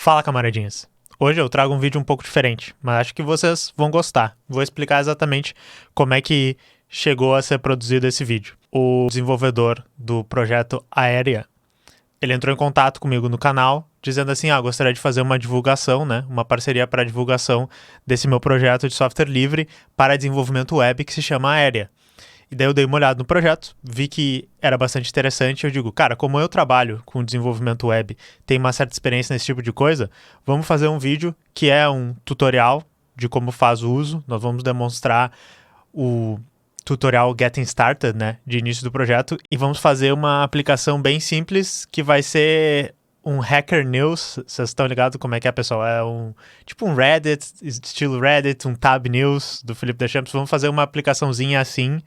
Fala, camaradinhas. Hoje eu trago um vídeo um pouco diferente, mas acho que vocês vão gostar. Vou explicar exatamente como é que chegou a ser produzido esse vídeo. O desenvolvedor do projeto Aérea, ele entrou em contato comigo no canal, dizendo assim, gostaria de fazer uma divulgação, né, uma parceria para divulgação desse meu projeto de software livre para desenvolvimento web que se chama Aérea. E daí eu dei uma olhada no projeto, vi que era bastante interessante. Eu digo, cara, como eu trabalho com desenvolvimento web, tenho uma certa experiência nesse tipo de coisa, vamos fazer um vídeo que é um tutorial de como faz o uso. Nós vamos demonstrar o tutorial Getting Started, né, de início do projeto, e vamos fazer uma aplicação bem simples que vai ser um Hacker News. Vocês estão ligados como é que é, pessoal? É tipo um Reddit, estilo Reddit, um Tab News do Felipe Deschamps. Vamos fazer uma aplicaçãozinha assim,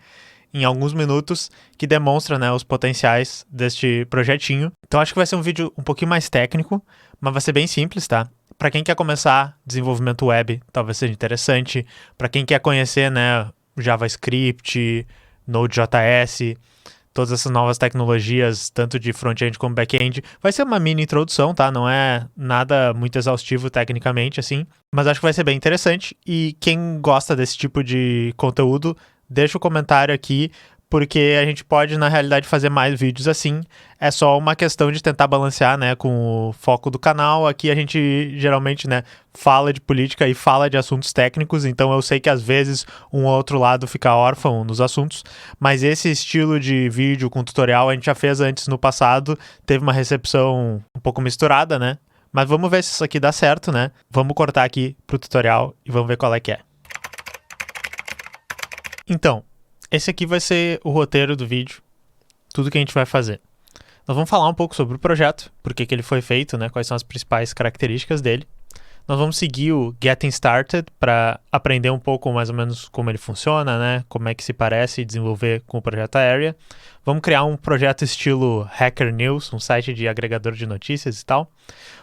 em alguns minutos, que demonstra, né, os potenciais deste projetinho. Então acho que vai ser um vídeo um pouquinho mais técnico, mas vai ser bem simples, tá? Para quem quer começar desenvolvimento web, talvez seja interessante. Para quem quer conhecer, né, JavaScript, Node.js, todas essas novas tecnologias, tanto de front-end como back-end, vai ser uma mini introdução, tá? Não é nada muito exaustivo tecnicamente, assim, mas acho que vai ser bem interessante. E quem gosta desse tipo de conteúdo, deixa o comentário aqui, porque a gente pode, na realidade, fazer mais vídeos assim. É só uma questão de tentar balancear, né, com o foco do canal. Aqui a gente, geralmente, né, fala de política e fala de assuntos técnicos, então eu sei que, às vezes, um ou outro lado fica órfão nos assuntos, mas esse estilo de vídeo com tutorial a gente já fez antes no passado, teve uma recepção um pouco misturada, né, mas vamos ver se isso aqui dá certo, né. Vamos cortar aqui pro tutorial e vamos ver qual é que é. Então, esse aqui vai ser o roteiro do vídeo, tudo que a gente vai fazer. Nós vamos falar um pouco sobre o projeto, por que ele foi feito, né, quais são as principais características dele. Nós vamos seguir o Getting Started para aprender um pouco mais ou menos como ele funciona, né, como é que se parece desenvolver com o projeto Aérea. Vamos criar um projeto estilo Hacker News, um site de agregador de notícias e tal.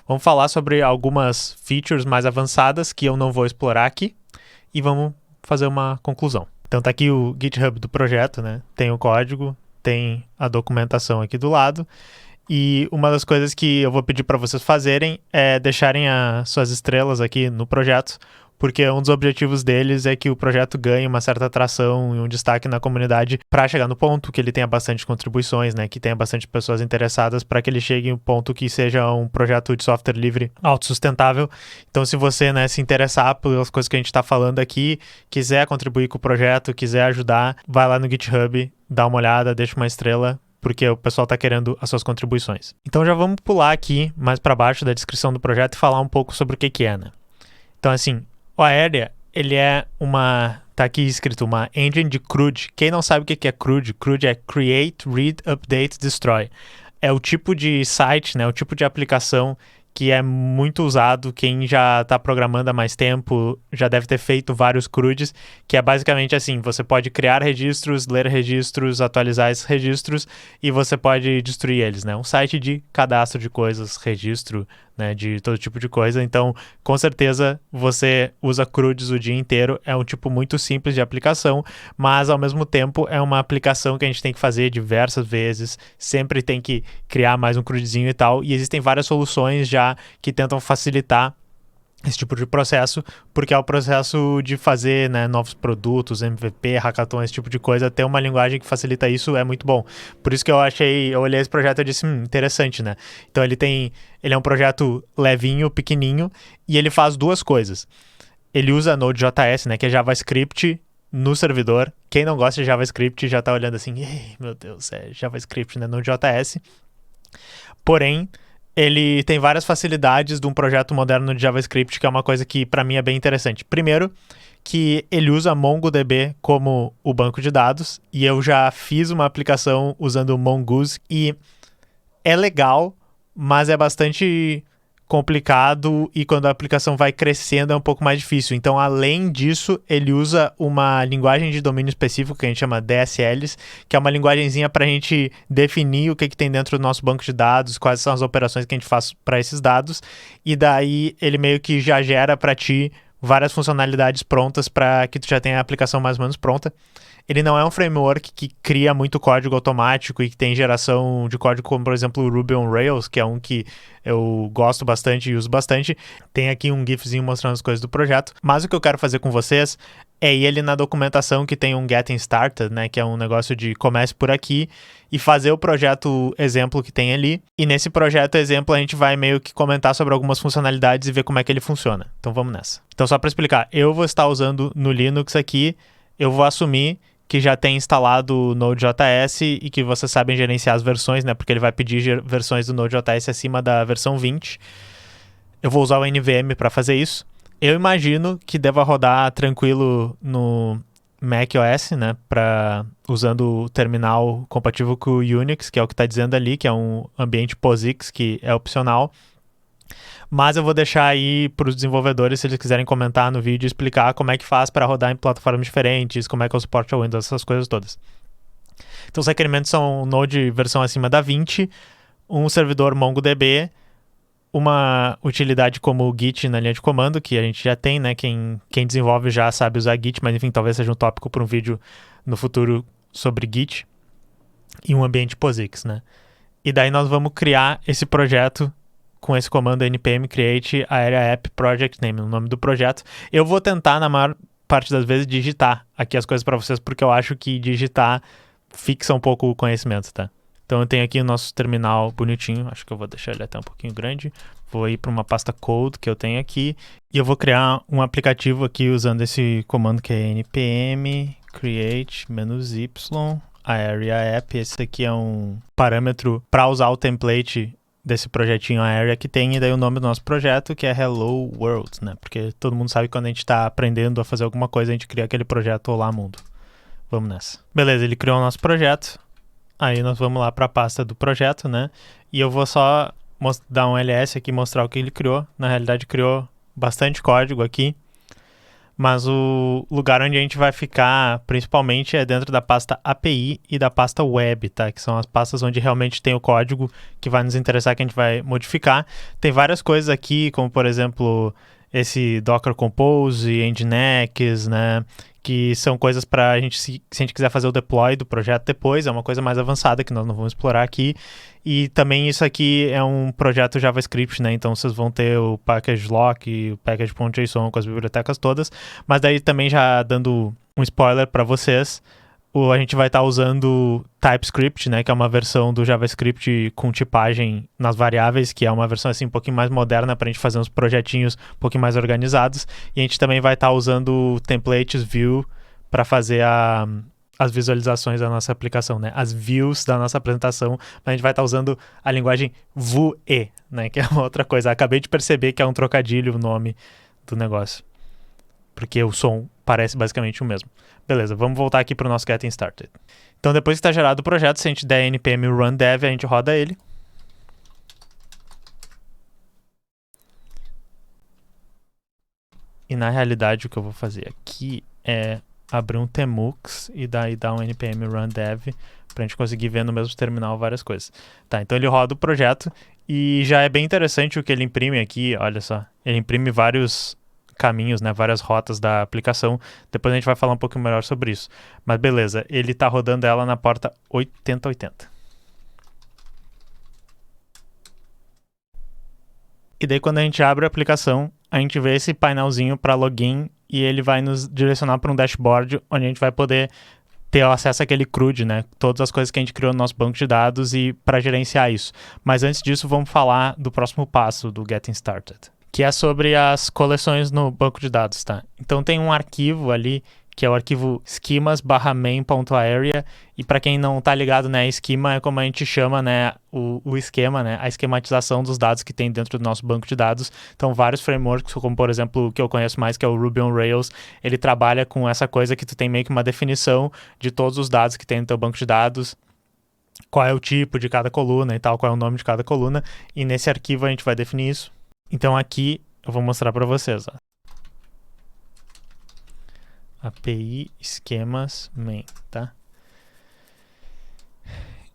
Vamos falar sobre algumas features mais avançadas que eu não vou explorar aqui e vamos fazer uma conclusão. Então tá aqui o GitHub do projeto, né? Tem o código, tem a documentação aqui do lado. E uma das coisas que eu vou pedir para vocês fazerem é deixarem as suas estrelas aqui no projeto, porque um dos objetivos deles é que o projeto ganhe uma certa atração e um destaque na comunidade para chegar no ponto que ele tenha bastante contribuições, né, que tenha bastante pessoas interessadas, para que ele chegue em um ponto que seja um projeto de software livre autossustentável. Então, se você, né, se interessar pelas coisas que a gente está falando aqui, quiser contribuir com o projeto, quiser ajudar, vai lá no GitHub, dá uma olhada, deixa uma estrela, porque o pessoal está querendo as suas contribuições. Então já vamos pular aqui mais para baixo da descrição do projeto e falar um pouco sobre o que é, né? Então, assim, o Aérea, ele é tá aqui escrito, uma engine de CRUD. Quem não sabe o que é CRUD? CRUD é Create, Read, Update, Destroy. É o tipo de site, né, o tipo de aplicação que é muito usado. Quem já está programando há mais tempo já deve ter feito vários CRUDs, que é basicamente assim, você pode criar registros, ler registros, atualizar esses registros e você pode destruir eles, né? Um site de cadastro de coisas, registro, né, de todo tipo de coisa. Então, com certeza, você usa CRUDs o dia inteiro. É um tipo muito simples de aplicação, mas, ao mesmo tempo, é uma aplicação que a gente tem que fazer diversas vezes. Sempre tem que criar mais um CRUDzinho e tal. E existem várias soluções já que tentam facilitar esse tipo de processo, porque é o processo de fazer, né, novos produtos, MVP, hackathon, esse tipo de coisa. Ter uma linguagem que facilita isso é muito bom. Por isso que eu olhei esse projeto e disse, interessante, né? Então ele é um projeto levinho, pequenininho, e ele faz duas coisas. Ele usa Node.js, né, que é JavaScript no servidor. Quem não gosta de JavaScript já tá olhando assim, meu Deus, é JavaScript, né, Node.js. Porém, ele tem várias facilidades de um projeto moderno de JavaScript, que é uma coisa que para mim é bem interessante. Primeiro, que ele usa MongoDB como o banco de dados, e eu já fiz uma aplicação usando o Mongoose, e é legal, mas é bastante complicado, e quando a aplicação vai crescendo é um pouco mais difícil. Então, além disso, ele usa uma linguagem de domínio específico que a gente chama DSLs, que é uma linguagenzinha para a gente definir o que tem dentro do nosso banco de dados, quais são as operações que a gente faz para esses dados, e daí ele meio que já gera para ti várias funcionalidades prontas para que tu já tenha a aplicação mais ou menos pronta. Ele não é um framework que cria muito código automático e que tem geração de código como, por exemplo, o Ruby on Rails, que é um que eu gosto bastante e uso bastante. Tem aqui um gifzinho mostrando as coisas do projeto. Mas o que eu quero fazer com vocês é ir ali na documentação que tem um Getting Started, né, que é um negócio de comece por aqui e fazer o projeto exemplo que tem ali. E nesse projeto exemplo a gente vai meio que comentar sobre algumas funcionalidades e ver como é que ele funciona. Então vamos nessa. Então só para explicar, eu vou estar usando no Linux aqui, eu vou assumir que já tem instalado o Node.js e que vocês sabem gerenciar as versões, né? Porque ele vai pedir versões do Node.js acima da versão 20. Eu vou usar o NVM para fazer isso. Eu imagino que deva rodar tranquilo no macOS, né? Usando o terminal compatível com o Unix, que é o que está dizendo ali, que é um ambiente POSIX, que é opcional. Mas eu vou deixar aí para os desenvolvedores, se eles quiserem comentar no vídeo, explicar como é que faz para rodar em plataformas diferentes, como é que é o suporte ao Windows, essas coisas todas. Então os requerimentos são Node versão acima da 20, um servidor MongoDB, uma utilidade como o Git na linha de comando, que a gente já tem, né? Quem desenvolve já sabe usar Git, mas enfim, talvez seja um tópico para um vídeo no futuro sobre Git, e um ambiente POSIX, né? E daí nós vamos criar esse projeto com esse comando npm create area app project name, o nome do projeto. Eu vou tentar, na maior parte das vezes, digitar aqui as coisas para vocês, porque eu acho que digitar fixa um pouco o conhecimento, tá? Então eu tenho aqui o nosso terminal bonitinho, acho que eu vou deixar ele até um pouquinho grande. Vou ir para uma pasta code que eu tenho aqui e eu vou criar um aplicativo aqui usando esse comando que é npm create -y area app. Esse aqui é um parâmetro para usar o template desse projetinho area que tem, e daí o nome do nosso projeto, que é Hello World, né? Porque todo mundo sabe que quando a gente está aprendendo a fazer alguma coisa, a gente cria aquele projeto Olá Mundo. Vamos nessa. Beleza, ele criou o nosso projeto. Aí nós vamos lá para a pasta do projeto, né? E eu vou só dar um ls aqui e mostrar o que ele criou. Na realidade, criou bastante código aqui. Mas o lugar onde a gente vai ficar, principalmente, é dentro da pasta API e da pasta Web, tá? Que são as pastas onde realmente tem o código que vai nos interessar, que a gente vai modificar. Tem várias coisas aqui, como, por exemplo, esse Docker Compose, Nginx, né? Que são coisas para a gente, se a gente quiser fazer o deploy do projeto depois, é uma coisa mais avançada que nós não vamos explorar aqui. E também isso aqui é um projeto JavaScript, né? Então vocês vão ter o package lock, o package.json com as bibliotecas todas. Mas daí também já dando um spoiler para vocês, a gente vai estar usando TypeScript, né? Que é uma versão do JavaScript com tipagem nas variáveis, que é uma versão assim um pouquinho mais moderna para a gente fazer uns projetinhos um pouquinho mais organizados. E a gente também vai estar usando templates Vue para fazer as visualizações da nossa aplicação, né? As views da nossa apresentação, a gente vai estar usando a linguagem Vue, né? Que é uma outra coisa. Acabei de perceber que é um trocadilho o nome do negócio, porque o som parece basicamente o mesmo. Beleza, vamos voltar aqui para o nosso Getting Started. Então, depois que está gerado o projeto, se a gente der npm run dev, a gente roda ele. E na realidade, o que eu vou fazer aqui é abrir um tmux e daí dar um npm run dev para a gente conseguir ver no mesmo terminal várias coisas. Tá, então ele roda o projeto e já é bem interessante o que ele imprime aqui, olha só. Ele imprime vários caminhos, né, várias rotas da aplicação. Depois a gente vai falar um pouco melhor sobre isso. Mas beleza, ele está rodando ela na porta 8080. E daí quando a gente abre a aplicação, a gente vê esse painelzinho para login e ele vai nos direcionar para um dashboard onde a gente vai poder ter acesso àquele CRUD, né? Todas as coisas que a gente criou no nosso banco de dados e para gerenciar isso. Mas antes disso, vamos falar do próximo passo do Getting Started, que é sobre as coleções no banco de dados, tá? Então tem um arquivo ali, que é o arquivo schemas/main.area, e para quem não tá ligado, né, esquema é como a gente chama, né, o esquema, né, a esquematização dos dados que tem dentro do nosso banco de dados. Então vários frameworks, como por exemplo o que eu conheço mais, que é o Ruby on Rails, ele trabalha com essa coisa que tu tem meio que uma definição de todos os dados que tem no teu banco de dados, qual é o tipo de cada coluna e tal, qual é o nome de cada coluna, e nesse arquivo a gente vai definir isso. Então aqui eu vou mostrar para vocês, ó. API esquemas main, tá?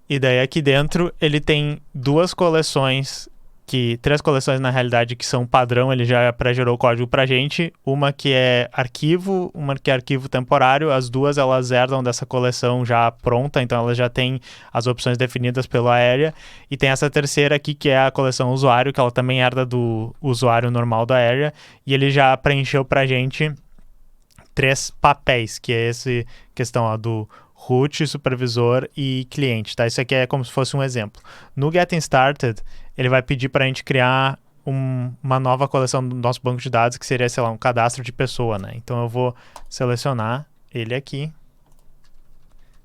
E daí aqui dentro ele tem duas coleções que 3 coleções na realidade que são padrão, ele já pré-gerou o código pra gente, uma que é arquivo, uma que é arquivo temporário, as duas elas herdam dessa coleção já pronta, então elas já têm as opções definidas pelo Aérea, e tem essa terceira aqui que é a coleção usuário, que ela também herda do usuário normal da Aérea, e ele já preencheu pra gente 3 papéis, que é essa questão ó, do root, supervisor e cliente, tá? Isso aqui é como se fosse um exemplo. No Getting Started, ele vai pedir para a gente criar uma nova coleção do nosso banco de dados, que seria, sei lá, um cadastro de pessoa, né? Então eu vou selecionar ele aqui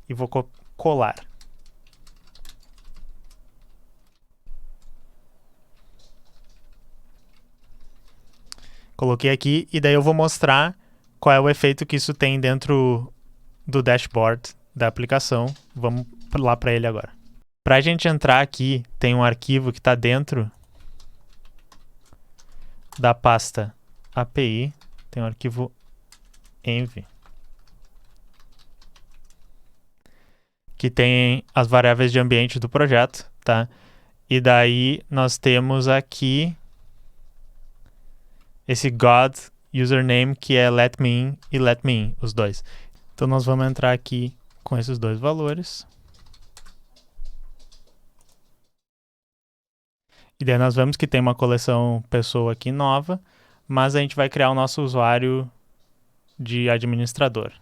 e vou colar. Coloquei aqui e daí eu vou mostrar qual é o efeito que isso tem dentro do dashboard da aplicação. Vamos lá para ele agora. Para a gente entrar aqui, tem um arquivo que está dentro da pasta API, tem um arquivo env, que tem as variáveis de ambiente do projeto, tá? E daí nós temos aqui esse God username, que é let me in e let me in, os dois. Então nós vamos entrar aqui com esses dois valores. E daí nós vemos que tem uma coleção pessoa aqui nova, mas a gente vai criar o nosso usuário de administrador.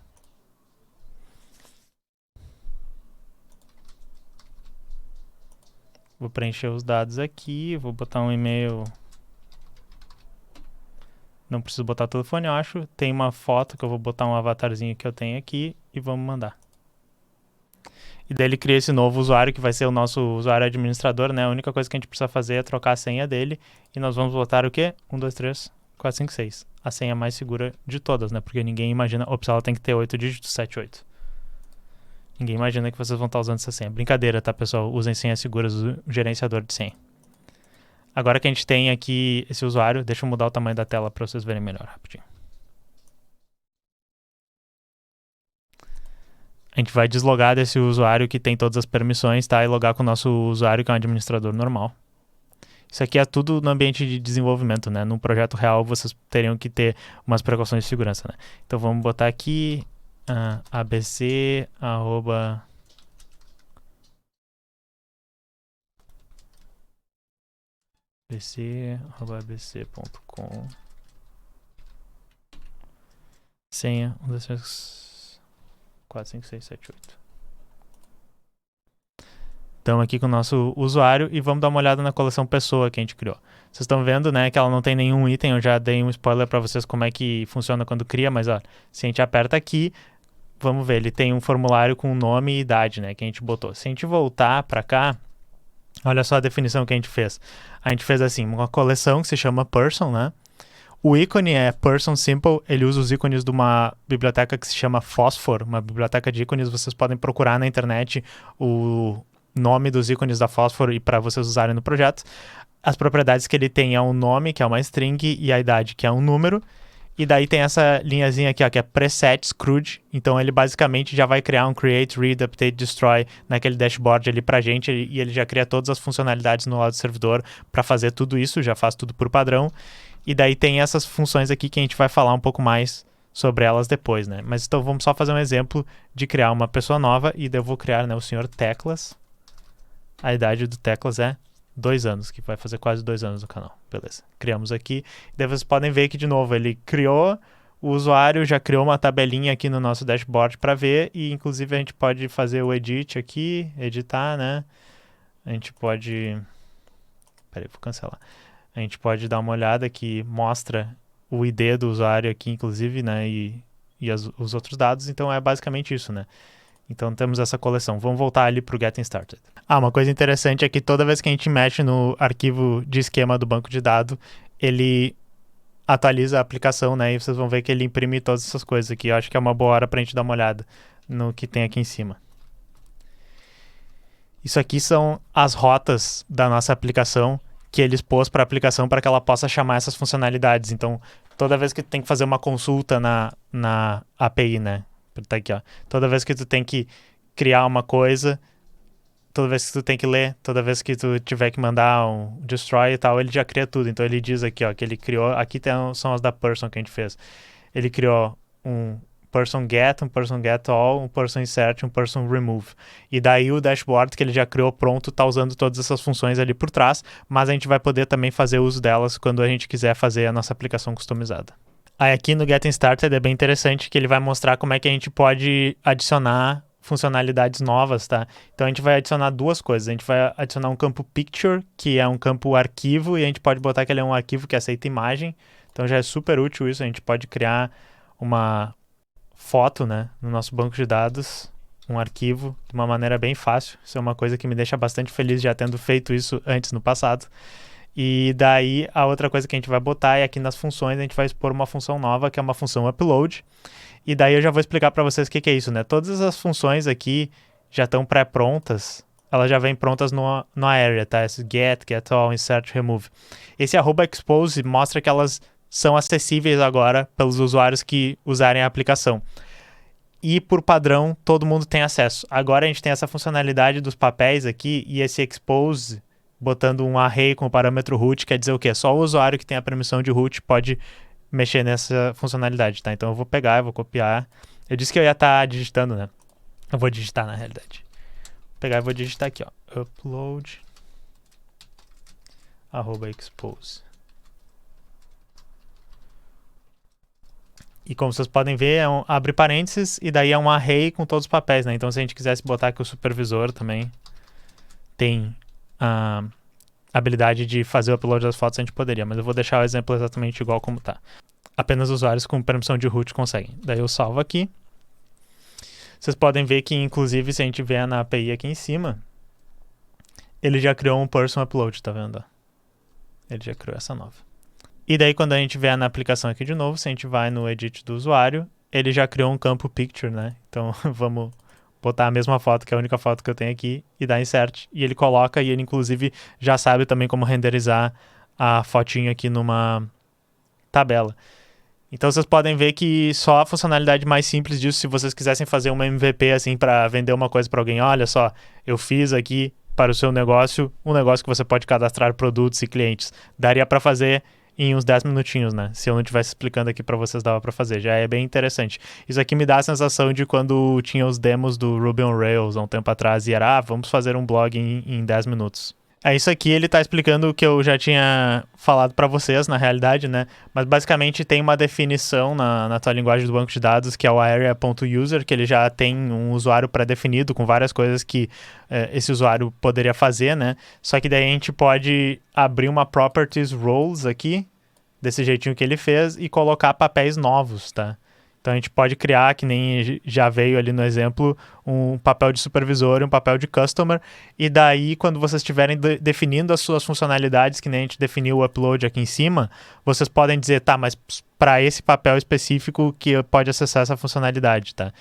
Vou preencher os dados aqui, vou botar um e-mail. Não preciso botar telefone, eu acho. Tem uma foto que eu vou botar um avatarzinho que eu tenho aqui e vamos mandar. E daí ele cria esse novo usuário que vai ser o nosso usuário administrador, né? A única coisa que a gente precisa fazer é trocar a senha dele e nós vamos botar o quê? 1, 2, 3, 4, 5, 6. A senha mais segura de todas, né? Porque ninguém imagina... Ops, ela tem que ter 8 dígitos, 7, 8. Ninguém imagina que vocês vão estar usando essa senha. Brincadeira, tá, pessoal? Usem senhas seguras do gerenciador de senha. Agora que a gente tem aqui esse usuário, deixa eu mudar o tamanho da tela para vocês verem melhor, rapidinho. A gente vai deslogar desse usuário que tem todas as permissões, tá? E logar com o nosso usuário que é um administrador normal. Isso aqui é tudo no ambiente de desenvolvimento, né? Num projeto real, vocês teriam que ter umas precauções de segurança, né? Então vamos botar aqui abc, arroba... abc.abc.com senha 1, 2, 3, 4, 5, 6, 7, 8. Estamos aqui com o nosso usuário e vamos dar uma olhada na coleção pessoa que a gente criou. Vocês estão vendo, né, que ela não tem nenhum item. Eu já dei um spoiler para vocês como é que funciona quando cria, mas ó, se a gente aperta aqui, vamos ver, ele tem um formulário com nome e idade, né, que a gente botou. Se a gente voltar para cá, olha só a definição que a gente fez. A gente fez assim, uma coleção que se chama Person, né? O ícone é Person Simple, ele usa os ícones de uma biblioteca que se chama Phosphor, uma biblioteca de ícones. Vocês podem procurar na internet o nome dos ícones da Phosphor e para vocês usarem no projeto. As propriedades que ele tem é um nome, que é uma string, e a idade, que é um número. E daí tem essa linhazinha aqui, ó, que é preset screwed. Então ele basicamente já vai criar um create, read, update, destroy naquele dashboard ali pra gente. E ele já cria todas as funcionalidades no lado do servidor para fazer tudo isso, já faz tudo por padrão. E daí tem essas funções aqui que a gente vai falar um pouco mais sobre elas depois, né? Mas então vamos só fazer um exemplo de criar uma pessoa nova. E daí eu vou criar, né, o senhor Teclas. A idade do Teclas é 2 anos, que vai fazer quase 2 anos no canal. Beleza, criamos aqui. Daí vocês podem ver que, de novo, ele criou, o usuário já criou uma tabelinha aqui no nosso dashboard para ver, e inclusive a gente pode fazer o edit aqui, editar, né? A gente pode... Peraí, vou cancelar. A gente pode dar uma olhada que mostra o ID do usuário aqui, inclusive, né? E os outros dados, então é basicamente isso, né? Então temos essa coleção. Vamos voltar ali para o Getting Started. Uma coisa interessante é que toda vez que a gente mexe no arquivo de esquema do banco de dados, ele atualiza a aplicação, né? E vocês vão ver que ele imprime todas essas coisas aqui. Eu acho que é uma boa hora para a gente dar uma olhada no que tem aqui em cima. Isso aqui são as rotas da nossa aplicação que ele expôs para a aplicação para que ela possa chamar essas funcionalidades. Então, toda vez que tu tem que fazer uma consulta na API, né? Tá aqui, ó. Toda vez que tu tem que criar uma coisa, toda vez que tu tem que ler, toda vez que tu tiver que mandar um destroy e tal, ele já cria tudo. Então ele diz aqui, ó, que ele criou, aqui são as da person que a gente fez. Ele criou um person get all, um person insert, um person remove. E daí o dashboard que ele já criou pronto tá usando todas essas funções ali por trás, mas a gente vai poder também fazer uso delas quando a gente quiser fazer a nossa aplicação customizada. Aí aqui no Getting Started é bem interessante que ele vai mostrar como é que a gente pode adicionar funcionalidades novas, tá? Então a gente vai adicionar duas coisas. A gente vai adicionar um campo picture, que é um campo arquivo, e a gente pode botar que ele é um arquivo que aceita imagem. Então já é super útil isso. A gente pode criar uma foto, né, no nosso banco de dados, um arquivo, de uma maneira bem fácil. Isso é uma coisa que me deixa bastante feliz já tendo feito isso antes no passado. E daí a outra coisa que a gente vai botar é aqui nas funções, a gente vai expor uma função nova, que é uma função upload. E daí eu já vou explicar para vocês o que é isso, né? Todas as funções aqui já estão pré-prontas, elas já vêm prontas no area, tá? Esse get all, insert, remove. Esse @expose mostra que elas são acessíveis agora pelos usuários que usarem a aplicação. E por padrão, todo mundo tem acesso. Agora a gente tem essa funcionalidade dos papéis aqui e esse expose, botando um array com o parâmetro root, quer dizer o quê? Só o usuário que tem a permissão de root pode mexer nessa funcionalidade, tá? Então eu vou pegar, eu vou copiar. Eu disse que eu ia estar digitando, né? Eu vou digitar na realidade. Vou pegar e vou digitar aqui, ó. Upload @expose. E como vocês podem ver, abre parênteses e daí é um array com todos os papéis, né? Então se a gente quisesse botar aqui o supervisor também tem a habilidade de fazer o upload das fotos, a gente poderia, mas eu vou deixar o exemplo exatamente igual como tá. Apenas usuários com permissão de root conseguem. Daí eu salvo aqui. Vocês podem ver que, inclusive, se a gente vier na API aqui em cima, ele já criou um person upload, tá vendo? Ele já criou essa nova. E daí, quando a gente vier na aplicação aqui de novo, se a gente vai no edit do usuário, ele já criou um campo picture, né? Então, vamos botar a mesma foto, que é a única foto que eu tenho aqui, e dar insert. E ele coloca, e ele, inclusive, já sabe também como renderizar a fotinha aqui numa tabela. Então, vocês podem ver que só a funcionalidade mais simples disso, se vocês quisessem fazer uma MVP, assim, para vender uma coisa para alguém, olha só, eu fiz aqui para o seu negócio, um negócio que você pode cadastrar produtos e clientes. Daria para fazer em uns 10 minutinhos, né? Se eu não estivesse explicando aqui para vocês, dava para fazer. Já é bem interessante. Isso aqui me dá a sensação de quando tinha os demos do Ruby on Rails há um tempo atrás e era, vamos fazer um blog em 10 minutos. É isso aqui, ele está explicando o que eu já tinha falado para vocês, na realidade, né? Mas basicamente tem uma definição na tua linguagem do banco de dados, que é o area.user, que ele já tem um usuário pré-definido com várias coisas que esse usuário poderia fazer, né? Só que daí a gente pode abrir uma properties roles aqui, desse jeitinho que ele fez, e colocar papéis novos, tá? Então a gente pode criar, que nem já veio ali no exemplo, um papel de supervisor e um papel de customer, e daí quando vocês estiverem definindo as suas funcionalidades, que nem a gente definiu o upload aqui em cima, vocês podem dizer, tá, mas para esse papel específico que pode acessar essa funcionalidade, tá?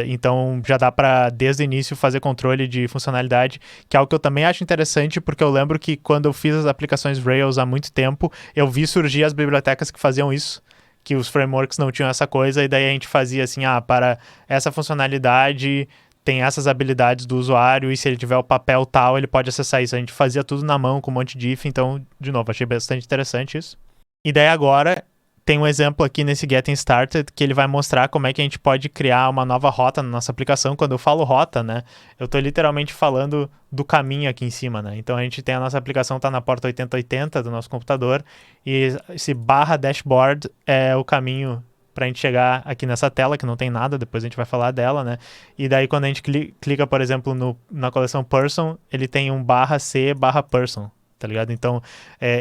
Então já dá para desde o início fazer controle de funcionalidade, que é algo que eu também acho interessante, porque eu lembro que quando eu fiz as aplicações Rails há muito tempo, eu vi surgir as bibliotecas que faziam isso, que os frameworks não tinham essa coisa, e daí a gente fazia assim, para essa funcionalidade tem essas habilidades do usuário, e se ele tiver o papel tal, ele pode acessar isso. A gente fazia tudo na mão, com um monte de if, então, de novo, achei bastante interessante isso. E daí agora, tem um exemplo aqui nesse Getting Started, que ele vai mostrar como é que a gente pode criar uma nova rota na nossa aplicação. Quando eu falo rota, né, eu estou literalmente falando do caminho aqui em cima, né? Então a gente tem a nossa aplicação, tá na porta 8080 do nosso computador, e esse /dashboard é o caminho para a gente chegar aqui nessa tela, que não tem nada, depois a gente vai falar dela, né? E daí quando a gente clica, por exemplo, na coleção person, ele tem um /c/person, tá ligado? Então,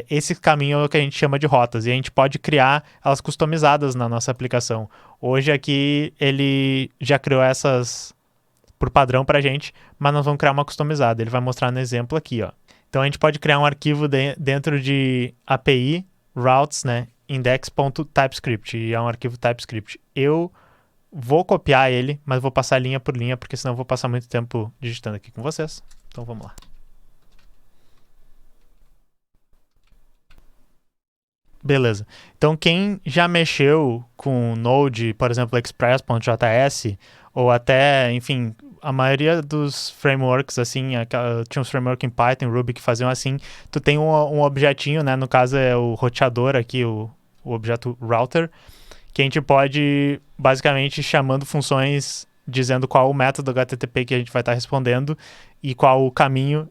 esse caminho é o que a gente chama de rotas, e a gente pode criar elas customizadas na nossa aplicação. Hoje aqui ele já criou essas por padrão pra gente, mas nós vamos criar uma customizada. Ele vai mostrar no exemplo aqui, ó. Então a gente pode criar um arquivo dentro de API routes, né, index.typescript, e é um arquivo TypeScript. Eu vou copiar ele, mas vou passar linha por linha, porque senão eu vou passar muito tempo digitando aqui com vocês. Então vamos lá. Beleza. Então, quem já mexeu com Node, por exemplo, Express.js, ou até, enfim, a maioria dos frameworks, assim, tinha uns frameworks em Python, Ruby, que faziam assim, tu tem um objetinho, né, no caso é o roteador aqui, o objeto router, que a gente pode, basicamente, chamando funções, dizendo qual o método HTTP que a gente vai estar respondendo e qual o caminho,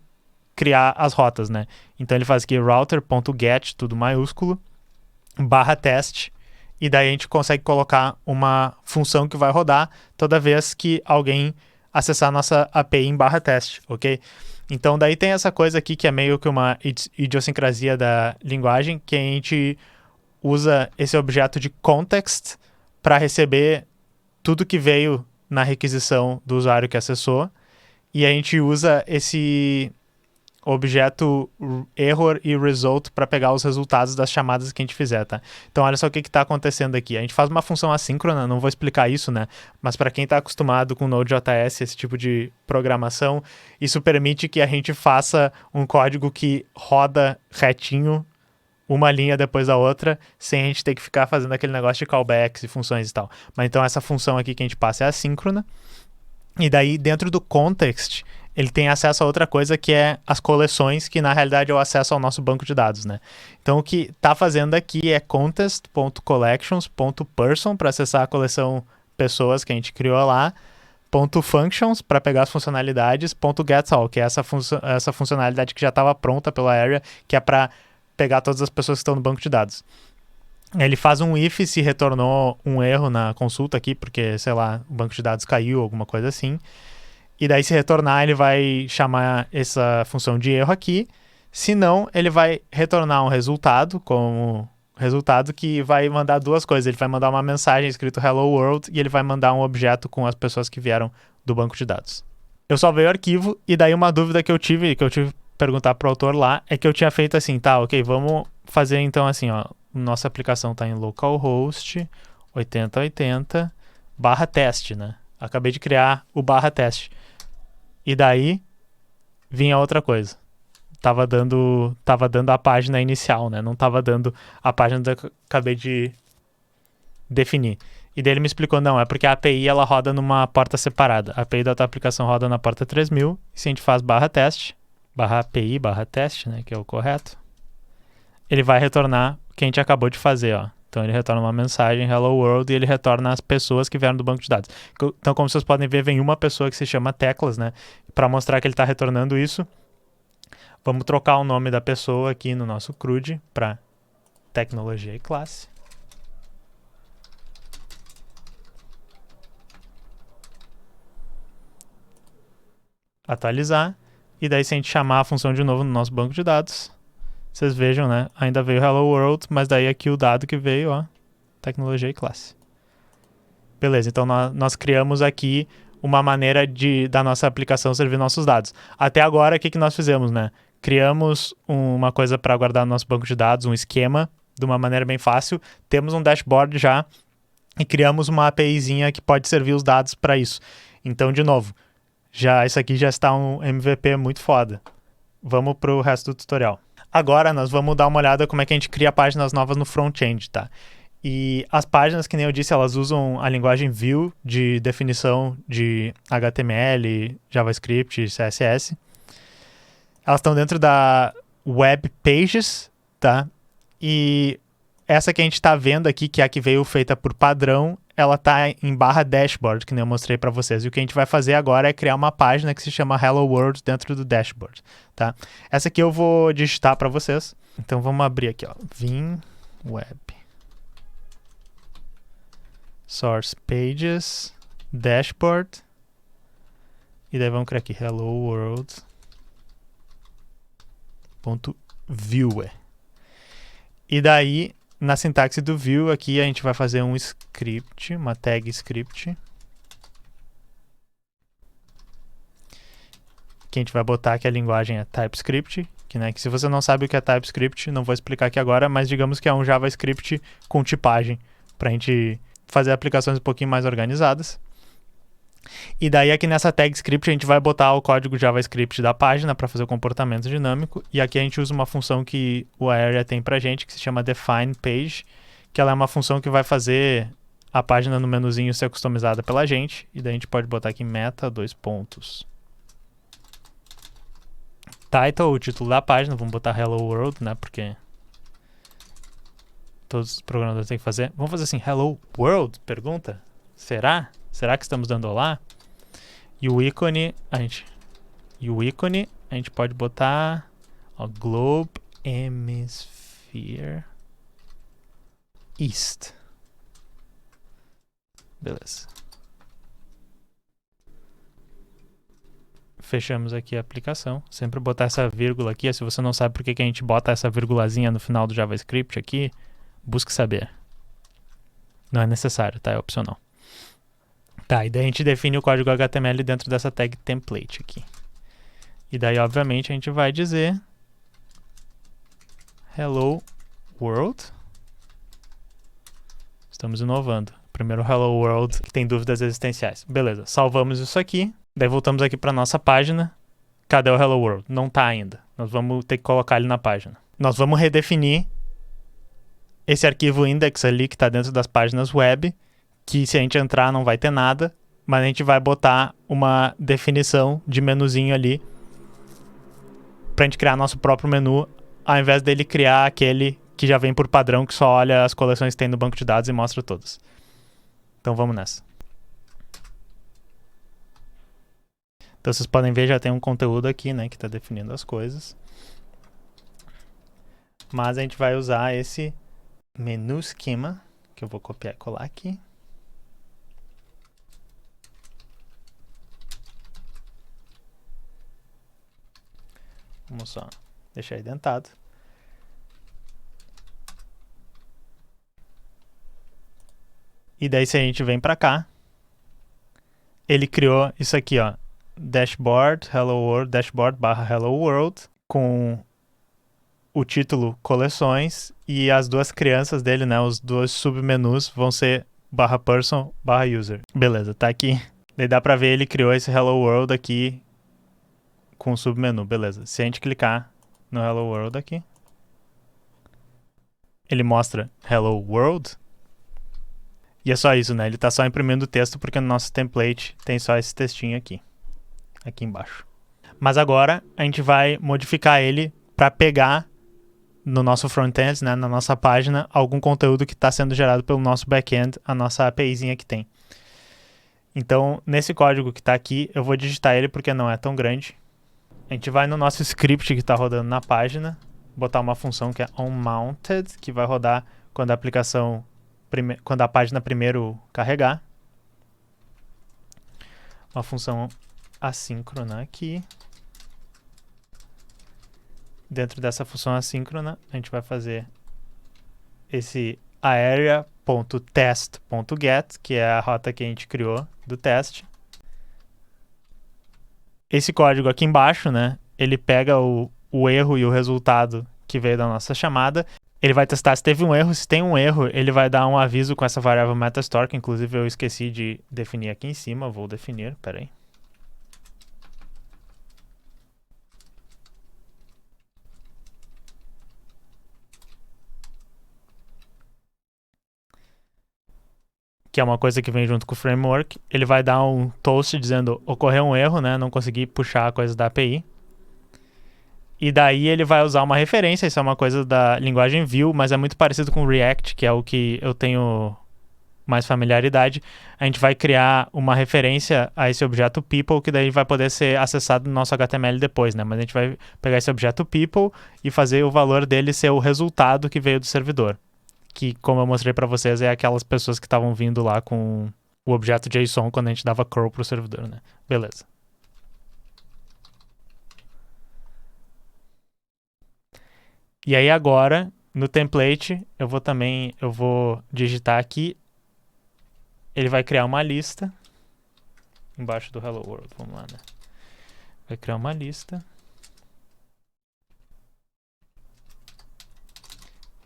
criar as rotas, né? Então ele faz aqui router.get, tudo maiúsculo, /test, e daí a gente consegue colocar uma função que vai rodar toda vez que alguém acessar a nossa API em /test, ok? Então daí tem essa coisa aqui que é meio que uma idiosincrasia da linguagem, que a gente usa esse objeto de context para receber tudo que veio na requisição do usuário que acessou, e a gente usa esse objeto error e result para pegar os resultados das chamadas que a gente fizer, tá? Então olha só o que está acontecendo aqui. A gente faz uma função assíncrona, não vou explicar isso, né? Mas para quem está acostumado com Node.js, esse tipo de programação, isso permite que a gente faça um código que roda retinho, uma linha depois da outra, sem a gente ter que ficar fazendo aquele negócio de callbacks e funções e tal. Mas então essa função aqui que a gente passa é assíncrona, e daí dentro do context, ele tem acesso a outra coisa que é as coleções, que na realidade é o acesso ao nosso banco de dados, né? Então o que está fazendo aqui é contest.collections.person para acessar a coleção pessoas que a gente criou lá, .functions para pegar as funcionalidades, .getAll, que é essa funcionalidade que já estava pronta pela Area, que é para pegar todas as pessoas que estão no banco de dados. Ele faz um if se retornou um erro na consulta aqui, porque, sei lá, o banco de dados caiu, alguma coisa assim. E daí, se retornar, ele vai chamar essa função de erro aqui. Se não, ele vai retornar um resultado, como resultado que vai mandar duas coisas. Ele vai mandar uma mensagem escrito Hello World e ele vai mandar um objeto com as pessoas que vieram do banco de dados. Eu salvei o arquivo e daí uma dúvida que eu tive perguntar pro autor lá, é que eu tinha feito assim, tá, ok, vamos fazer então assim, ó, nossa aplicação tá em localhost 8080 /test, né? Acabei de criar o /test. E daí vinha outra coisa. Tava dando a página inicial, né? Não tava dando a página que eu acabei de definir. E daí ele me explicou, não, é porque a API ela roda numa porta separada. A API da tua aplicação roda na porta 3000, e se a gente faz /test, /API, /test, né, que é o correto, ele vai retornar o que a gente acabou de fazer, ó. Então ele retorna uma mensagem Hello World e ele retorna as pessoas que vieram do banco de dados. Então, como vocês podem ver, vem uma pessoa que se chama Teclas, né? Para mostrar que ele está retornando isso, vamos trocar o nome da pessoa aqui no nosso CRUD para tecnologia e classe. Atualizar. E daí, se a gente chamar a função de novo no nosso banco de dados, vocês vejam, né? Ainda veio Hello World, mas daí aqui o dado que veio, ó, tecnologia e classe. Beleza, então nós criamos aqui uma maneira da nossa aplicação servir nossos dados. Até agora, o que nós fizemos, né? Criamos uma coisa para guardar no nosso banco de dados, um esquema, de uma maneira bem fácil. Temos um dashboard já e criamos uma APIzinha que pode servir os dados para isso. Então, de novo, isso aqui já está um MVP muito foda. Vamos para o resto do tutorial. Agora nós vamos dar uma olhada como é que a gente cria páginas novas no front-end, tá? E as páginas, que nem eu disse, elas usam a linguagem Vue de definição de HTML, JavaScript, CSS. Elas estão dentro da Web Pages, tá? E essa que a gente está vendo aqui, que é a que veio feita por padrão, ela está em /dashboard, que nem eu mostrei para vocês. E o que a gente vai fazer agora é criar uma página que se chama Hello World dentro do dashboard, tá? Essa aqui eu vou digitar para vocês. Então vamos abrir aqui, ó, Vim Web Source Pages Dashboard. E daí vamos criar aqui Hello World.viewer. E daí, na sintaxe do Vue, aqui a gente vai fazer um script, uma tag script, que a gente vai botar que a linguagem é TypeScript, que se você não sabe o que é TypeScript, não vou explicar aqui agora, mas digamos que é um JavaScript com tipagem, para a gente fazer aplicações um pouquinho mais organizadas. E daí aqui nessa tag script a gente vai botar o código JavaScript da página para fazer o comportamento dinâmico, e aqui a gente usa uma função que o Area tem pra gente, que se chama DefinePage, que ela é uma função que vai fazer a página no menuzinho ser customizada pela gente. E daí a gente pode botar aqui meta, 2 pontos. Title, o título da página. Vamos botar Hello World, né? Porque todos os programadores têm que fazer. Vamos fazer assim, Hello World? Pergunta. Será? Será que estamos dando olá? E o ícone, a gente pode botar ó, Globe Hemisphere East. Beleza. Fechamos aqui a aplicação. Sempre botar essa vírgula aqui. Se você não sabe por que a gente bota essa vírgulazinha no final do JavaScript aqui, busque saber. Não é necessário, tá? É opcional. Tá, e daí a gente define o código HTML dentro dessa tag template aqui. E daí, obviamente, a gente vai dizer Hello World. Estamos inovando. Primeiro Hello World que tem dúvidas existenciais. Beleza, salvamos isso aqui. Daí voltamos aqui para nossa página. Cadê o Hello World? Não tá ainda. Nós vamos ter que colocar ele na página. Nós vamos redefinir esse arquivo index ali que está dentro das páginas web, que se a gente entrar não vai ter nada, mas a gente vai botar uma definição de menuzinho ali pra gente criar nosso próprio menu, ao invés dele criar aquele que já vem por padrão, que só olha as coleções que tem no banco de dados e mostra todas. Então vamos nessa. Então vocês podem ver, já tem um conteúdo aqui, né, que está definindo as coisas. Mas a gente vai usar esse menu schema, que eu vou copiar e colar aqui. Vamos só deixar indentado. E daí se a gente vem para cá, ele criou isso aqui, ó, dashboard, hello world, dashboard barra hello world, com o título coleções e as duas crianças dele, né, os dois submenus vão ser barra person, barra user. Beleza, tá aqui. Daí dá pra ver, ele criou esse hello world aqui com o submenu, beleza. Se a gente clicar no hello world aqui, ele mostra hello world. E é só isso, né? Ele tá só imprimindo o texto porque no nosso template tem só esse textinho aqui embaixo. Mas agora a gente vai modificar ele para pegar no nosso front-end, né, na nossa página, algum conteúdo que está sendo gerado pelo nosso back-end, a nossa APIzinha que tem. Então, nesse código que está aqui, eu vou digitar ele porque não é tão grande. A gente vai no nosso script que está rodando na página, botar uma função que é onMounted, que vai rodar quando a aplicação, quando a página primeiro carregar. Uma função assíncrona aqui. Dentro dessa função assíncrona, a gente vai fazer esse area.test.get, que é a rota que a gente criou do teste. Esse código aqui embaixo, né, ele pega o erro e o resultado que veio da nossa chamada. Ele vai testar se teve um erro. Se tem um erro, ele vai dar um aviso com essa variável metastore, que inclusive eu esqueci de definir aqui em cima. Vou definir, peraí. Que é uma coisa que vem junto com o framework. Ele vai dar um toast dizendo ocorreu um erro, né? Não consegui puxar a coisa da API. E daí ele vai usar uma referência, isso é uma coisa da linguagem Vue, mas é muito parecido com o React, que é o que eu tenho mais familiaridade. A gente vai criar uma referência a esse objeto people, que daí vai poder ser acessado no nosso HTML depois, né? Mas a gente vai pegar esse objeto people e fazer o valor dele ser o resultado que veio do servidor. Que, como eu mostrei para vocês, é aquelas pessoas que estavam vindo lá com o objeto JSON quando a gente dava curl pro servidor, né? Beleza. E aí agora, no template, eu vou digitar aqui, ele vai criar uma lista, embaixo do Hello World, vamos lá, né? Vai criar uma lista.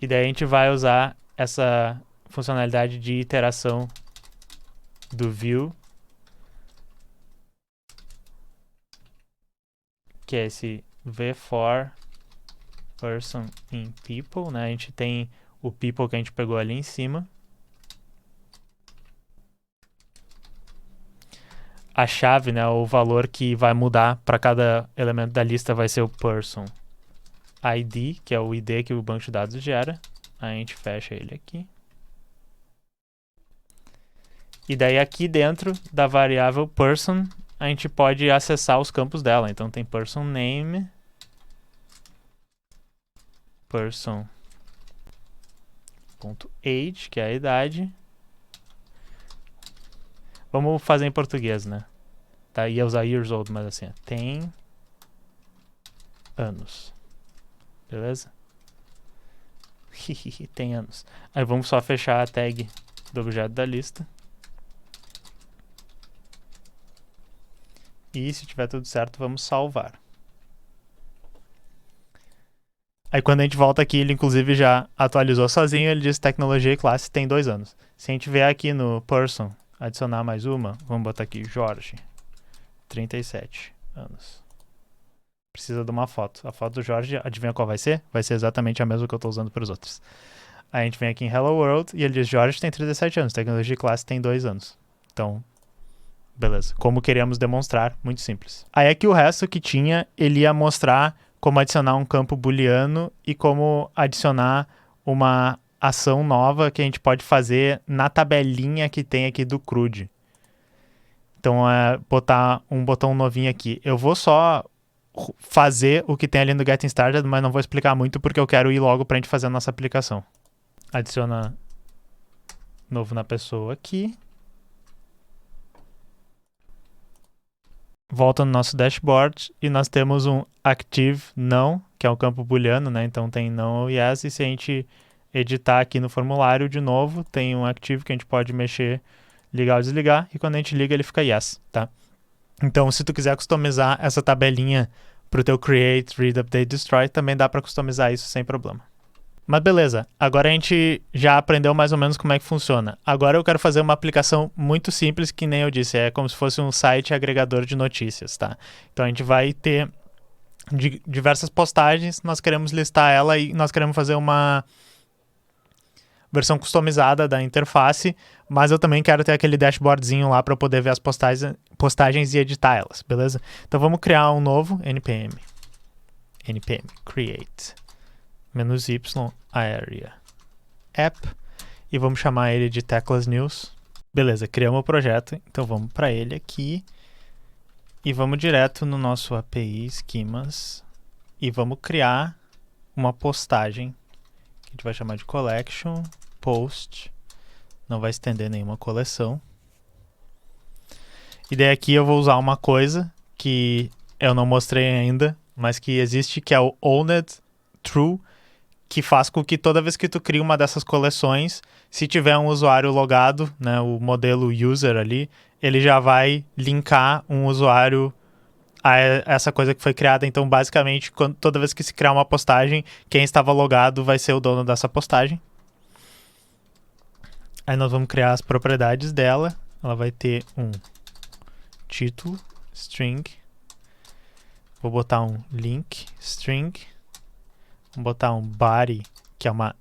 E daí a gente vai usar essa funcionalidade de iteração do Vue, que é esse v-for person in people, né? A gente tem o people que a gente pegou ali em cima. a chave, né, o valor que vai mudar para cada elemento da lista vai ser o person ID, que é o ID que o banco de dados gera. A gente fecha ele aqui. E daí aqui dentro da variável person, a gente pode acessar os campos dela. Então tem person name, person.age, que é a idade. Vamos fazer em português, né? Tá, ia usar years old, mas assim, tem anos. Beleza? Tem anos. Aí vamos só fechar a tag do objeto da lista. E se tiver tudo certo, vamos salvar. Aí quando a gente volta aqui, ele inclusive já atualizou sozinho, ele diz tecnologia e classe tem 2 anos. Se a gente vier aqui no person, adicionar mais uma, vamos botar aqui Jorge, 37 anos. Precisa de uma foto. A foto do Jorge, adivinha qual vai ser? Vai ser exatamente a mesma que eu estou usando para os outros. Aí a gente vem aqui em Hello World e ele diz Jorge tem 37 anos, tecnologia e classe tem 2 anos. Então, beleza. Como queríamos demonstrar, muito simples. Aí aqui o resto que tinha, ele ia mostrar como adicionar um campo booleano e como adicionar uma ação nova que a gente pode fazer na tabelinha que tem aqui do CRUD. Então é botar um botão novinho aqui. Eu vou só fazer o que tem ali no Getting Started, mas não vou explicar muito porque eu quero ir logo para a gente fazer a nossa aplicação. Adiciona novo na pessoa aqui. Volta no nosso dashboard e nós temos um active não, que é um campo booleano, né? Então tem não ou yes, e se a gente editar aqui no formulário de novo, tem um active que a gente pode mexer, ligar ou desligar, e quando a gente liga ele fica yes, tá? Então se tu quiser customizar essa tabelinha pro teu create, read, update, destroy, também dá para customizar isso sem problema. Mas beleza, agora a gente já aprendeu mais ou menos como é que funciona. Agora eu quero fazer uma aplicação muito simples, que nem eu disse, é como se fosse um site agregador de notícias, tá? Então a gente vai ter diversas postagens, nós queremos listar ela e nós queremos fazer uma versão customizada da interface, mas eu também quero ter aquele dashboardzinho lá para poder ver as postagens e editar elas, beleza? Então vamos criar um novo npm create -y area app e vamos chamar ele de Teclas News. Beleza, criamos o projeto, então vamos para ele aqui e vamos direto no nosso API Schemas e vamos criar uma postagem que a gente vai chamar de collection post, não vai estender nenhuma coleção. E daí aqui eu vou usar uma coisa que eu não mostrei ainda, mas que existe, que é o owned true, que faz com que toda vez que tu cria uma dessas coleções, se tiver um usuário logado, né, o modelo user ali, ele já vai linkar um usuário a essa coisa que foi criada. Então, basicamente, toda vez que se criar uma postagem, quem estava logado vai ser o dono dessa postagem. Aí nós vamos criar as propriedades dela. Ela vai ter um título, string. Vou botar um link, string. Vamos botar um body, que é uma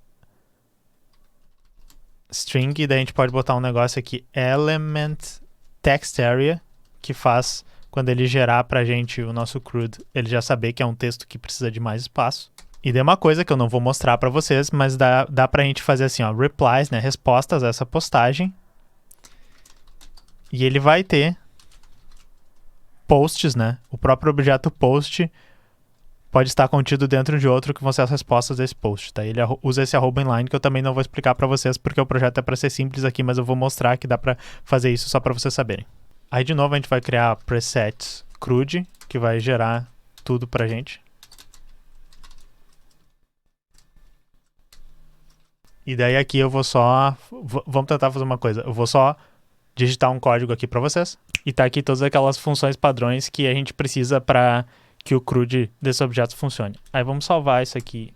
string, e daí a gente pode botar um negócio aqui, element text area, que faz, quando ele gerar pra gente o nosso CRUD, ele já saber que é um texto que precisa de mais espaço. E daí uma coisa que eu não vou mostrar pra vocês, mas dá pra gente fazer assim, ó, replies, né, respostas a essa postagem, e ele vai ter posts, né, o próprio objeto post pode estar contido dentro de outro que vão ser as respostas desse post, tá? Ele usa esse arroba inline que eu também não vou explicar para vocês porque o projeto é para ser simples aqui, mas eu vou mostrar que dá para fazer isso só para vocês saberem. Aí de novo a gente vai criar presets CRUD, que vai gerar tudo pra gente. E daí aqui eu vou só... Vamos tentar fazer uma coisa. Eu vou só digitar um código aqui para vocês. E tá aqui todas aquelas funções padrões que a gente precisa para que o CRUD desse objeto funcione. Aí vamos salvar isso aqui.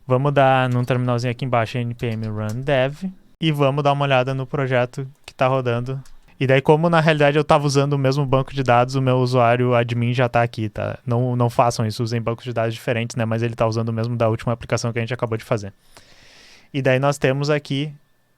Vamos dar num terminalzinho aqui embaixo npm run dev e vamos dar uma olhada no projeto que está rodando. E daí, como na realidade eu estava usando o mesmo banco de dados, o meu usuário admin já está aqui, tá? Não façam isso, usem bancos de dados diferentes, né? Mas ele está usando o mesmo da última aplicação que a gente acabou de fazer. E daí nós temos aqui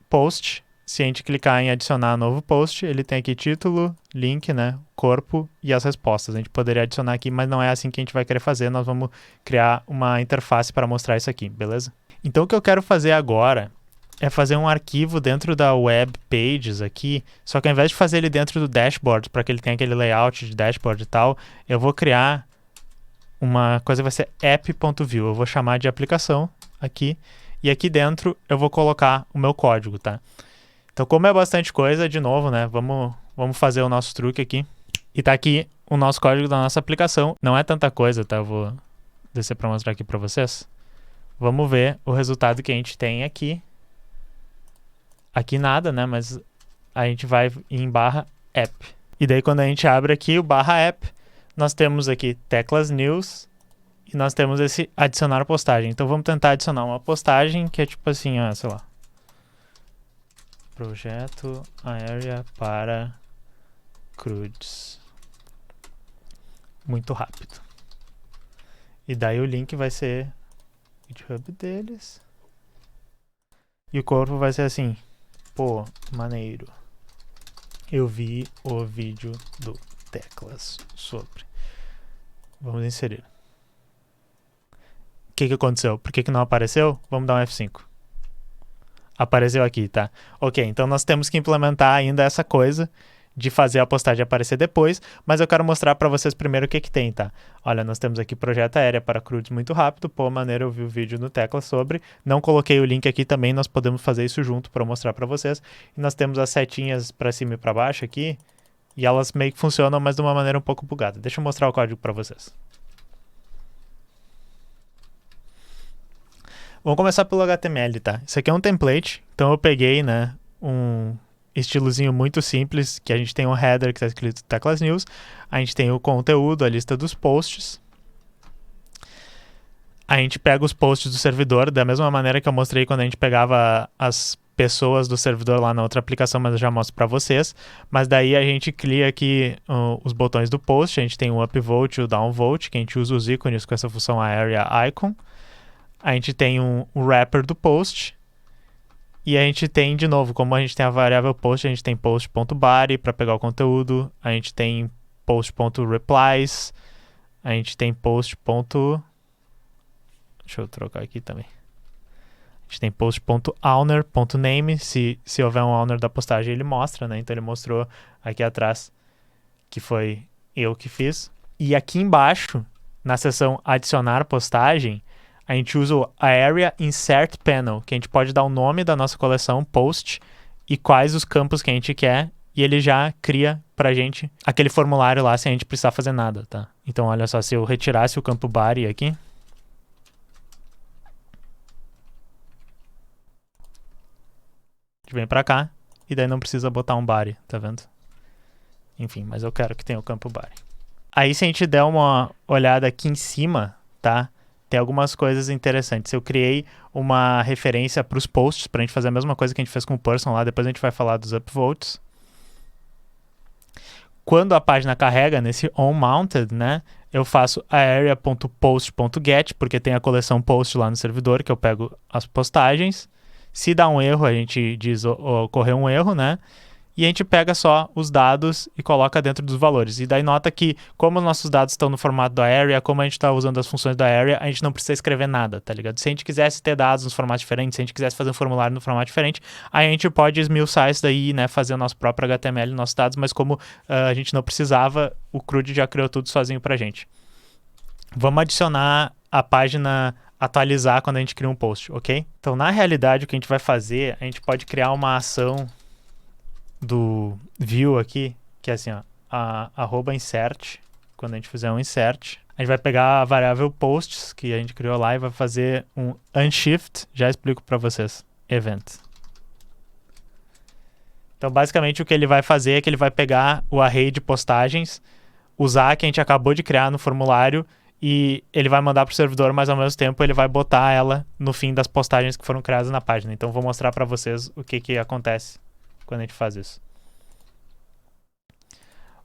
post, se a gente clicar em adicionar novo post, ele tem aqui título, link, né, corpo e as respostas. A gente poderia adicionar aqui, mas não é assim que a gente vai querer fazer. Nós vamos criar uma interface para mostrar isso aqui, beleza? Então o que eu quero fazer agora é fazer um arquivo dentro da web pages aqui, só que ao invés de fazer ele dentro do dashboard, para que ele tenha aquele layout de dashboard e tal, eu vou criar uma coisa que vai ser app.view. Eu vou chamar de aplicação aqui, e aqui dentro eu vou colocar o meu código, tá? Então, como é bastante coisa, de novo, né, vamos fazer o nosso truque aqui. E tá aqui o nosso código da nossa aplicação. Não é tanta coisa, tá? Eu vou descer para mostrar aqui para vocês. Vamos ver o resultado que a gente tem aqui. Aqui nada, né? Mas a gente vai em barra app. E daí quando a gente abre aqui o barra app, nós temos aqui teclas news e nós temos esse adicionar postagem. Então vamos tentar adicionar uma postagem que é tipo assim, ó, sei lá. Projeto Aérea para CRUDs. Muito rápido. E daí o link vai ser o GitHub deles. E o corpo vai ser assim. Pô, maneiro. Eu vi o vídeo do Teclas sobre. Vamos inserir. O que aconteceu? Por que não apareceu? Vamos dar um F5. Apareceu aqui, tá? Ok, então nós temos que implementar ainda essa coisa de fazer a postagem aparecer depois, mas eu quero mostrar para vocês primeiro o que tem, tá? Olha, nós temos aqui projeto aérea para CRUDs muito rápido. Pô, maneiro, eu vi o vídeo no Tecla sobre. Não coloquei o link aqui também, nós podemos fazer isso junto para mostrar para vocês. E nós temos as setinhas para cima e para baixo aqui, e elas meio que funcionam, mas de uma maneira um pouco bugada. Deixa eu mostrar o código para vocês. Vamos começar pelo HTML, tá? Isso aqui é um template, então eu peguei, né, um estilozinho muito simples, que a gente tem um header que está escrito Teclas News, a gente tem o conteúdo, a lista dos posts, a gente pega os posts do servidor, da mesma maneira que eu mostrei quando a gente pegava as pessoas do servidor lá na outra aplicação, mas eu já mostro para vocês, mas daí a gente cria aqui os botões do post, a gente tem o upvote e o downvote, que a gente usa os ícones com essa função area icon, a gente tem um wrapper do post, e a gente tem, de novo, como a gente tem a variável post, a gente tem post.body para pegar o conteúdo, a gente tem post.replies, a gente tem post. Deixa eu trocar aqui também. A gente tem post.owner.name, se houver um owner da postagem ele mostra, né? Então ele mostrou aqui atrás que foi eu que fiz. E aqui embaixo, na seção adicionar postagem, a gente usa o Area Insert Panel, que a gente pode dar o nome da nossa coleção, post, e quais os campos que a gente quer, e ele já cria pra gente aquele formulário lá sem a gente precisar fazer nada, tá? Então, olha só, se eu retirasse o campo body aqui, a gente vem pra cá, e daí não precisa botar um body, tá vendo? Enfim, mas eu quero que tenha o campo body. Aí, se a gente der uma olhada aqui em cima, tá? Tem algumas coisas interessantes. Eu criei uma referência para os posts, para a gente fazer a mesma coisa que a gente fez com o person lá. Depois a gente vai falar dos upvotes. Quando a página carrega nesse onMounted, né, eu faço area.post.get, porque tem a coleção post lá no servidor, que eu pego as postagens. Se dá um erro, a gente diz ocorreu um erro, né? E a gente pega só os dados e coloca dentro dos valores. E daí nota que, como os nossos dados estão no formato da Area, como a gente está usando as funções da Area, a gente não precisa escrever nada, tá ligado? Se a gente quisesse ter dados nos formatos diferentes, se a gente quisesse fazer um formulário no formato diferente, aí a gente pode esmiuçar isso daí, né, fazer o nosso próprio HTML, nossos dados, mas como a gente não precisava, o CRUD já criou tudo sozinho pra gente. Vamos adicionar a página atualizar quando a gente cria um post, ok? Então, na realidade, o que a gente vai fazer, a gente pode criar uma ação do view aqui, que é assim, ó, @insert, quando a gente fizer um insert, a gente vai pegar a variável posts, que a gente criou lá, e vai fazer um unshift, já explico para vocês, event. Então, basicamente, o que ele vai fazer é que ele vai pegar o array de postagens, usar que a gente acabou de criar no formulário, e ele vai mandar para o servidor, mas ao mesmo tempo ele vai botar ela no fim das postagens que foram criadas na página. Então, vou mostrar para vocês o que acontece quando a gente faz isso.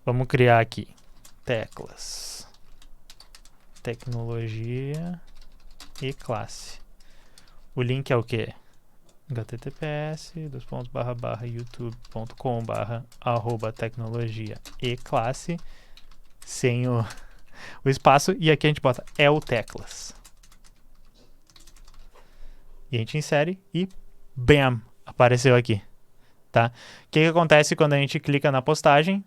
Vamos criar aqui teclas, tecnologia e classe. O link é o quê? https://youtube.com/tecnologia e classe sem o espaço, e aqui a gente bota teclas. E a gente insere e bam, apareceu aqui, tá? O que acontece quando a gente clica na postagem?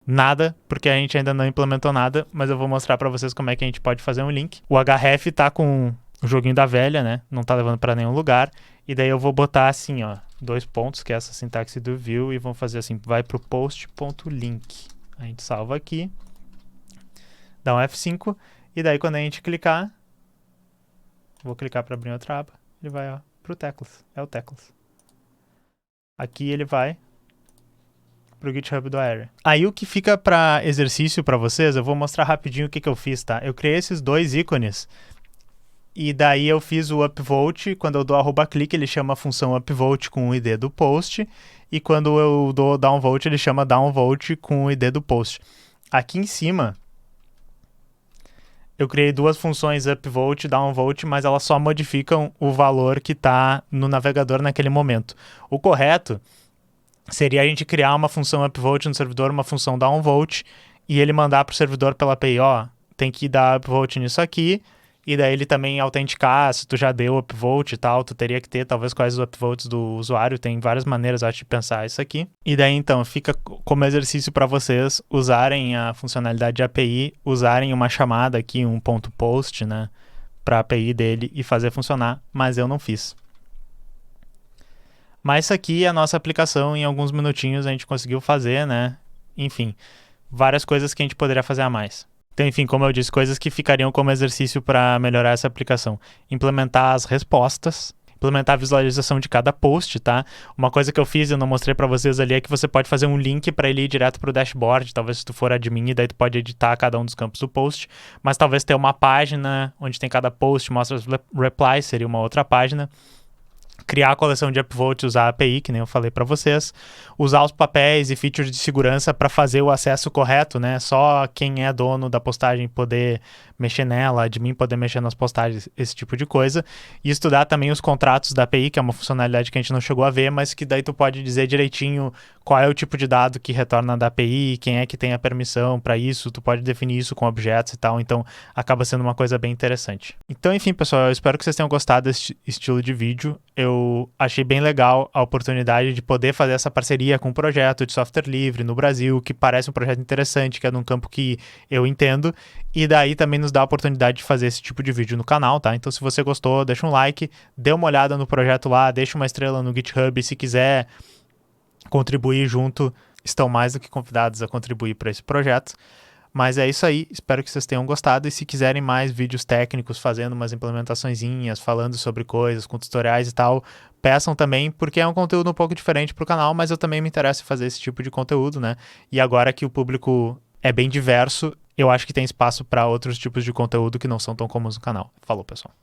Nada, porque a gente ainda não implementou nada, mas eu vou mostrar para vocês como é que a gente pode fazer um link. O href tá com o joguinho da velha, né? Não tá levando para nenhum lugar. E daí eu vou botar assim, ó, 2 pontos, que é essa sintaxe do view, e vamos fazer assim, vai pro post.link. A gente salva aqui, dá um F5, e daí quando a gente clicar, vou clicar para abrir outra aba, ele vai, ó, pro teclas, é o teclas. Aqui ele vai pro GitHub do Area. Aí o que fica para exercício para vocês, eu vou mostrar rapidinho o que eu fiz, tá? Eu criei esses 2 ícones, e daí eu fiz o upvote, quando eu dou @click, ele chama a função upvote com o ID do post, e quando eu dou downvote, ele chama downvote com o ID do post. Aqui em cima, eu criei 2 funções upvote e downvote, mas elas só modificam o valor que está no navegador naquele momento. O correto seria a gente criar uma função upvote no servidor, uma função downvote, e ele mandar para o servidor pela API, ó, tem que dar upvote nisso aqui, e daí ele também autenticar, se tu já deu upvote e tal, tu teria que ter talvez quais os upvotes do usuário, tem várias maneiras, acho, de pensar isso aqui. E daí, então, fica como exercício para vocês usarem a funcionalidade de API, usarem uma chamada aqui, um ponto .post, né, para a API dele e fazer funcionar, mas eu não fiz. Mas isso aqui é a nossa aplicação, em alguns minutinhos a gente conseguiu fazer, né, enfim, várias coisas que a gente poderia fazer a mais. Então, enfim, como eu disse, coisas que ficariam como exercício para melhorar essa aplicação. Implementar as respostas, implementar a visualização de cada post, tá? Uma coisa que eu fiz e eu não mostrei para vocês ali é que você pode fazer um link para ele ir direto para o dashboard, talvez se tu for admin, e daí tu pode editar cada um dos campos do post, mas talvez ter uma página onde tem cada post, mostra os replies, seria uma outra página. Criar a coleção de upvote, usar a API, que nem eu falei para vocês, usar os papéis e features de segurança para fazer o acesso correto, né? Só quem é dono da postagem poder mexer nela, admin poder mexer nas postagens, esse tipo de coisa. E estudar também os contratos da API, que é uma funcionalidade que a gente não chegou a ver, mas que daí tu pode dizer direitinho qual é o tipo de dado que retorna da API, quem é que tem a permissão para isso, tu pode definir isso com objetos e tal, então acaba sendo uma coisa bem interessante. Então, enfim, pessoal, eu espero que vocês tenham gostado desse estilo de vídeo. Eu achei bem legal a oportunidade de poder fazer essa parceria com um projeto de software livre no Brasil, que parece um projeto interessante, que é num campo que eu entendo, e daí também nos dá a oportunidade de fazer esse tipo de vídeo no canal, tá? Então, se você gostou, deixa um like, dê uma olhada no projeto lá, deixa uma estrela no GitHub, se quiser contribuir junto, estão mais do que convidados a contribuir para esse projeto. Mas é isso aí, espero que vocês tenham gostado, e se quiserem mais vídeos técnicos, fazendo umas implementaçõezinhas, falando sobre coisas, com tutoriais e tal, peçam também, porque é um conteúdo um pouco diferente para o canal, mas eu também me interesso em fazer esse tipo de conteúdo, né? E agora que o público é bem diverso, eu acho que tem espaço para outros tipos de conteúdo que não são tão comuns no canal. Falou, pessoal.